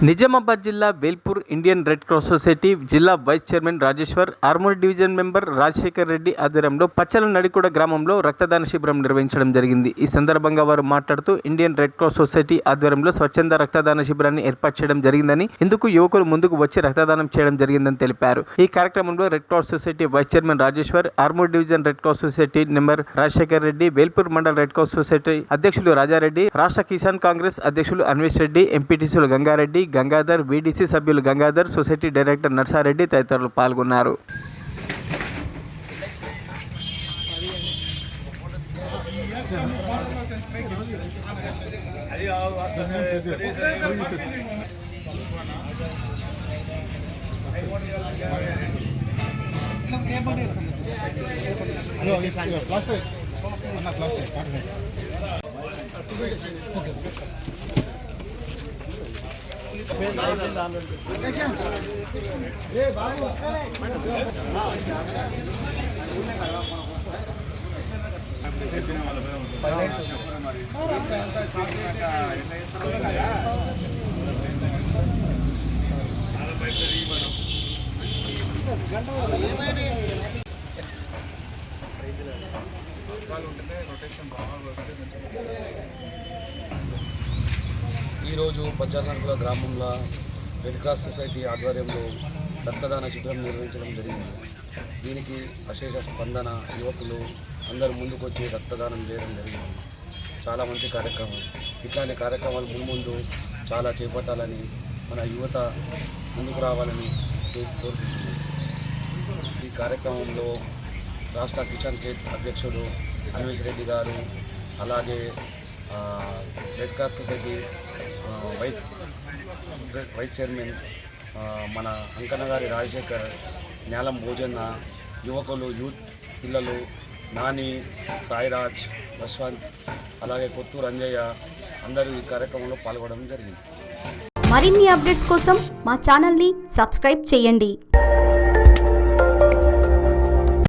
నిజామాబాద్ జిల్లా Velpur Indian Red Cross Society జిల్లా vice chairman Rajeshwar, Armoor division member Rajasekhar Reddy ఆధ్వర్యంలో పచ్చల నడికూడ గ్రామంలో రక్తదాన శిబిరం నిర్వహించడం జరిగింది. ఈ సందర్భంగా వారు మాట్లాడుతూ ఇండియన్ రెడ్ క్రాస్ సొసైటీ ఆధ్వర్యంలో స్వచ్ఛంద రక్తదాన శిబిరాన్ని ఏర్పాటు చేయడం జరిగిందని, ఇందుకు యువకులు ముందుకు వచ్చి రక్తదానం చేయడం జరిగిందని తెలిపారు. ఈ కార్యక్రమంలో Red Cross Society vice chairman Rajeshwar, Armoor division Red Cross Society member Rajasekhar Reddy, Velpur మండల రెడ్ క్రాస్ సొసైటీ అధ్యక్షులు రాజారెడ్డి, రాష్ట్ర కిసాన్ కాంగ్రెస్ అధ్యక్షులు అన్వేష్ రెడ్డి, ఎంపీటీసీలు గంగారెడ్డి, గంగాధర్, వీడీసీ సభ్యులు గంగాధర్, సొసైటీ డైరెక్టర్ నర్సారెడ్డి తదితరులు పాల్గొన్నారు. ఈరోజు పచ్చానర్కుల గ్రామంలో రెడ్ క్రాస్ సొసైటీ ఆధ్వర్యంలో రక్తదాన శిబిరం నిర్వహించడం జరిగింది. దీనికి అశేష స్పందన, యువకులు అందరూ ముందుకు వచ్చి రక్తదానం చేయడం జరిగింది. చాలా మంచి కార్యక్రమం. ఇట్లాంటి కార్యక్రమాలు ముందు చాలా చేపట్టాలని, మన యువత ముందుకు రావాలని కోరుకుంటున్నాను. ఈ కార్యక్రమంలో రాష్ట్ర కిసాన్ అధ్యక్షుడు అన్వేష్ రెడ్డి గారు, అలాగే Red Cross Society vice chairman మన అంకన్న గారి రాజశేఖర్, న్యాలం భోజన్న, యువకులు, యూత్ పిల్లలు, నాని, సాయిరాజ్, యశ్వంత్, అలాగే కొత్తూరు అంజయ్య అందరూ ఈ కార్యక్రమంలో పాల్గొనడం జరిగింది. మరిన్ని అప్డేట్స్ కోసం మా ఛానల్ని సబ్స్క్రైబ్ చేయండి.